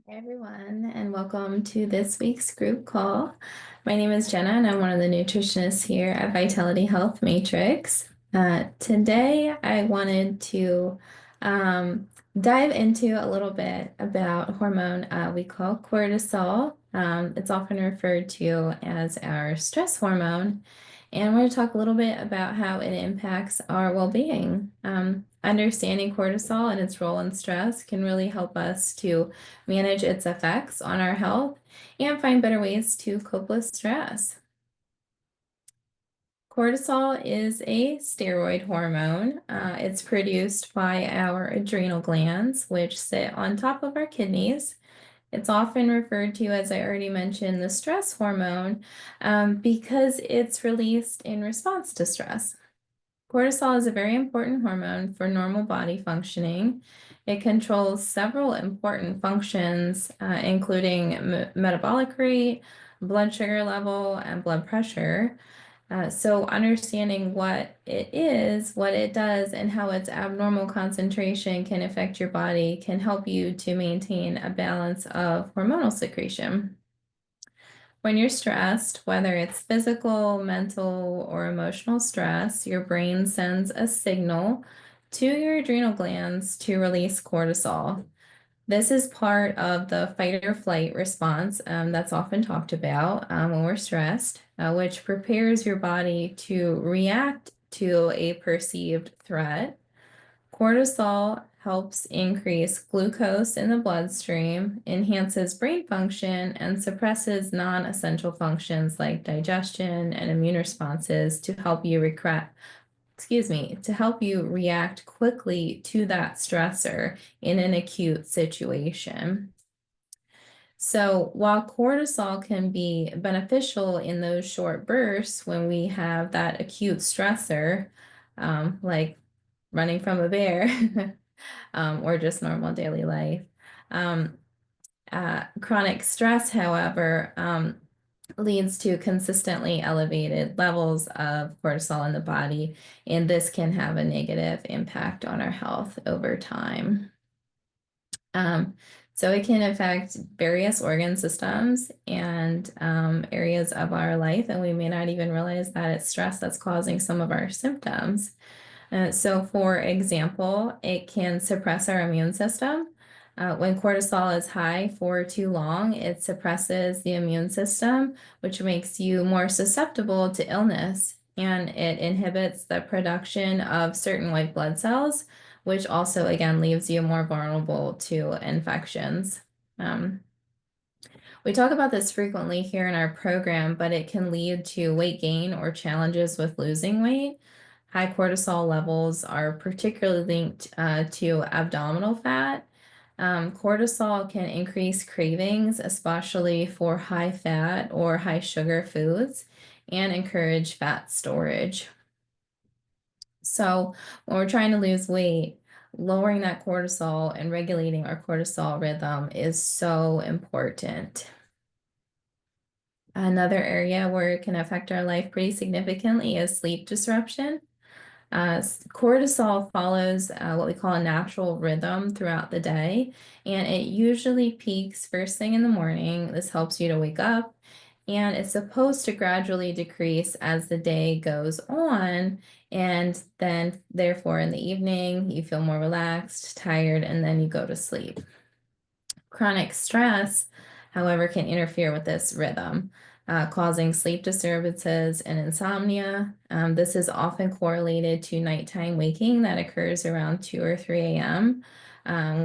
Hey everyone, and welcome to this week's group call. My name is Jenna, and I'm one of the nutritionists here at Vitality Health Matrix. Today, I wanted to dive into a little bit about hormone we call cortisol. It's often referred to as our stress hormone. And we're going to talk a little bit about how it impacts our well-being. Understanding cortisol and its role in stress can really help us to manage its effects on our health, and find better ways to cope with stress. Cortisol is a steroid hormone. It's produced by our adrenal glands, which sit on top of our kidneys. It's often referred to, as I already mentioned, the stress hormone, because it's released in response to stress. Cortisol is a very important hormone for normal body functioning. It controls several important functions, including metabolic rate, blood sugar level, and blood pressure. So understanding what it is, what it does, and how its abnormal concentration can affect your body can help you to maintain a balance of hormonal secretion. When you're stressed, whether it's physical, mental, or emotional stress, your brain sends a signal to your adrenal glands to release cortisol. This is part of the fight or flight response that's often talked about when we're stressed, which prepares your body to react to a perceived threat. Cortisol helps increase glucose in the bloodstream, enhances brain function, and suppresses non-essential functions like digestion and immune responses to help you to help you react quickly to that stressor in an acute situation. So while cortisol can be beneficial in those short bursts when we have that acute stressor, like running from a bear, or just normal daily life. Um, Chronic stress, however, leads to consistently elevated levels of cortisol in the body, and this can have a negative impact on our health over time. Um, so it can affect various organ systems and areas of our life, and we may not even realize that it's stress that's causing some of our symptoms. So for example, it can suppress our immune system. When cortisol is high for too long, it suppresses the immune system, which makes you more susceptible to illness, and it inhibits the production of certain white blood cells, which also, again, leaves you more vulnerable to infections. Um, we talk about this frequently here in our program, but it can lead to weight gain or challenges with losing weight. High cortisol levels are particularly linked to abdominal fat. Cortisol can increase cravings, especially for high fat or high sugar foods, and encourage fat storage. So when we're trying to lose weight, lowering that cortisol and regulating our cortisol rhythm is so important. Another area where it can affect our life pretty significantly is sleep disruption. Cortisol follows what we call a natural rhythm throughout the day, and it usually peaks first thing in the morning. This helps you to wake up, and it's supposed to gradually decrease as the day goes on, and then therefore in the evening you feel more relaxed, tired, and then you go to sleep. Chronic stress, however, can interfere with this rhythm, causing sleep disturbances and insomnia. This is often correlated to nighttime waking that occurs around 2 or 3 a.m.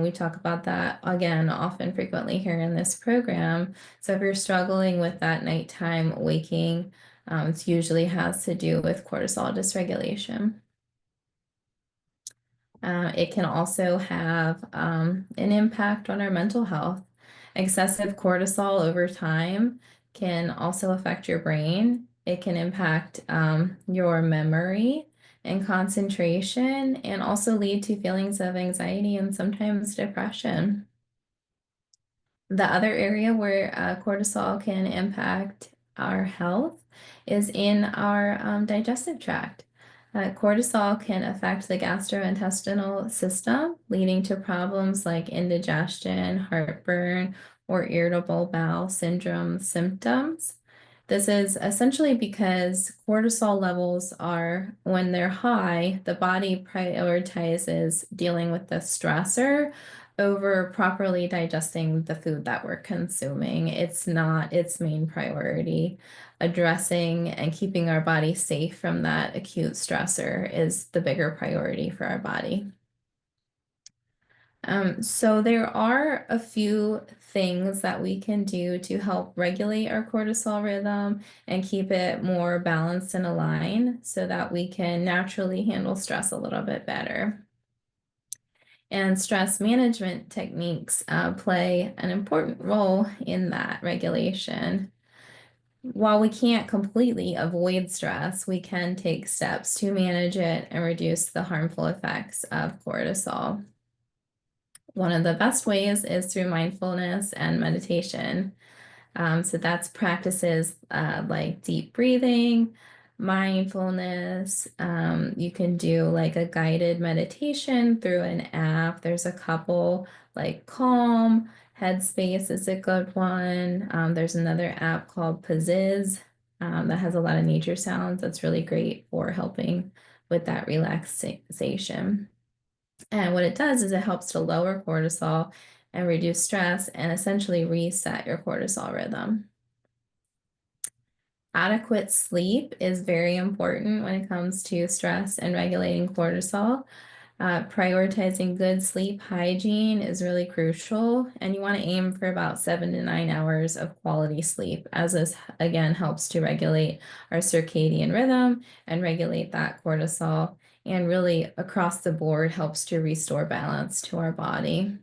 We talk about that again often frequently here in this program. So if you're struggling with that nighttime waking, it usually has to do with cortisol dysregulation. It can also have an impact on our mental health. Excessive cortisol over time can also affect your brain. It can impact your memory and concentration, and also lead to feelings of anxiety and sometimes depression. The other area where cortisol can impact our health is in our digestive tract. Cortisol can affect the gastrointestinal system, leading to problems like indigestion, heartburn, or irritable bowel syndrome symptoms. This is essentially because cortisol levels are, when they're high, the body prioritizes dealing with the stressor over properly digesting the food that we're consuming. It's not its main priority. Addressing and keeping our body safe from that acute stressor is the bigger priority for our body. So there are a few things that we can do to help regulate our cortisol rhythm and keep it more balanced and aligned so that we can naturally handle stress a little bit better. And stress management techniques play an important role in that regulation. While we can't completely avoid stress, we can take steps to manage it and reduce the harmful effects of cortisol. One of the best ways is through mindfulness and meditation. So that's practices like deep breathing, mindfulness. You can do like a guided meditation through an app. There's a couple like Calm, Headspace is a good one. There's another app called Pizziz that has a lot of nature sounds. That's really great for helping with that relaxation. And what it does is it helps to lower cortisol and reduce stress and essentially reset your cortisol rhythm. Adequate sleep is very important when it comes to stress and regulating cortisol. Prioritizing good sleep hygiene is really crucial, and you want to aim for about 7 to 9 hours of quality sleep, as this again helps to regulate our circadian rhythm and regulate that cortisol, and really across the board helps to restore balance to our body.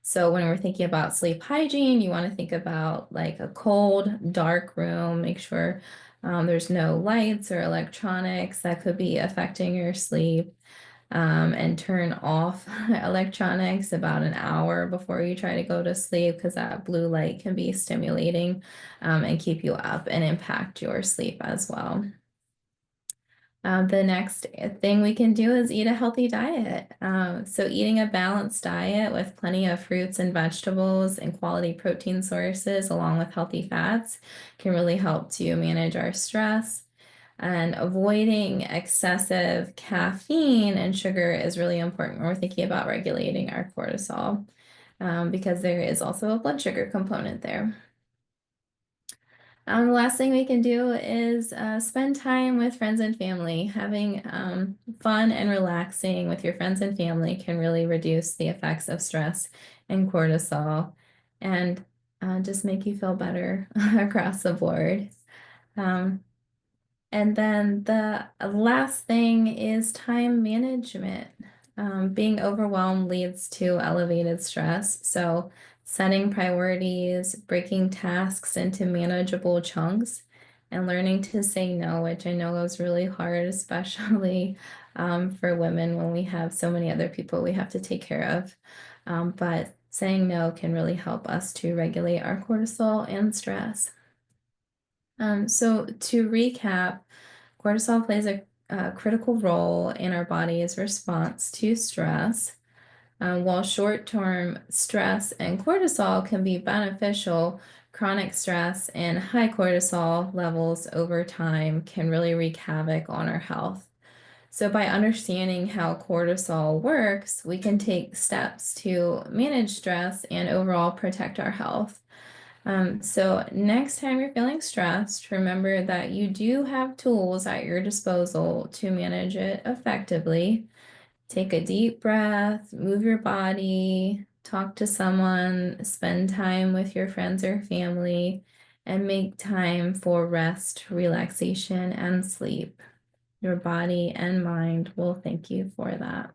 So when we're thinking about sleep hygiene, you want to think about like a cold, dark room. Make sure there's no lights or electronics that could be affecting your sleep. And turn off electronics about an hour before you try to go to sleep because that blue light can be stimulating and keep you up and impact your sleep as well. The next thing we can do is eat a healthy diet. So eating a balanced diet with plenty of fruits and vegetables and quality protein sources along with healthy fats can really help to manage our stress. And avoiding excessive caffeine and sugar is really important when we're thinking about regulating our cortisol because there is also a blood sugar component there. The last thing we can do is spend time with friends and family. Having fun and relaxing with your friends and family can really reduce the effects of stress and cortisol and just make you feel better across the board. And then the last thing is time management. Being overwhelmed leads to elevated stress. So setting priorities, breaking tasks into manageable chunks, and learning to say no, which I know is really hard, especially for women when we have so many other people we have to take care of. But saying no can really help us to regulate our cortisol and stress. So to recap, cortisol plays a critical role in our body's response to stress. While short-term stress and cortisol can be beneficial, chronic stress and high cortisol levels over time can really wreak havoc on our health. So by understanding how cortisol works, we can take steps to manage stress and overall protect our health. So next time you're feeling stressed, remember that you do have tools at your disposal to manage it effectively. Take a deep breath, move your body, talk to someone, spend time with your friends or family, and make time for rest, relaxation, and sleep. Your body and mind will thank you for that.